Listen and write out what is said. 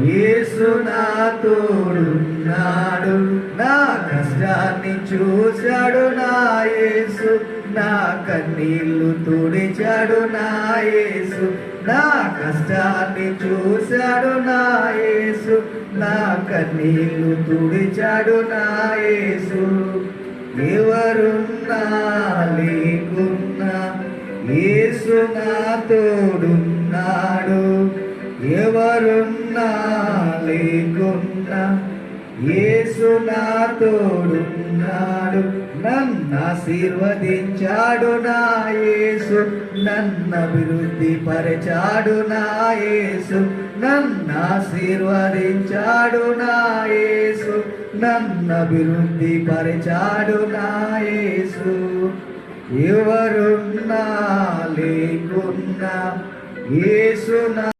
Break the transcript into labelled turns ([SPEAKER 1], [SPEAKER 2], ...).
[SPEAKER 1] యేసు నా తోడున్నాడు, నా కష్టాన్ని చూశాడు నా యేసు, నా కన్నీళ్లు తుడిచాడు నా యేసు, నా కష్టాన్ని చూశాడు నా యేసు, నా కన్నీళ్లు తుడిచాడు నా యేసు. ఎవరున్నా లేకున్నా యేసు నా తోడున్నాడు, ఎవరున్నా లేకున్నా యేసు నా తోడున్నాడు. నన్ను ఆశీర్వదించాడు నా యేసు, నన్ను అభివృద్ధి పరిచాడు నా యేసు, నన్ను ఆశీర్వదించాడు నా యేసు, నన్ను అభివృద్ధి పరిచాడు నా యేసు. ఎవరున్నా లేకున్నా యేసు నా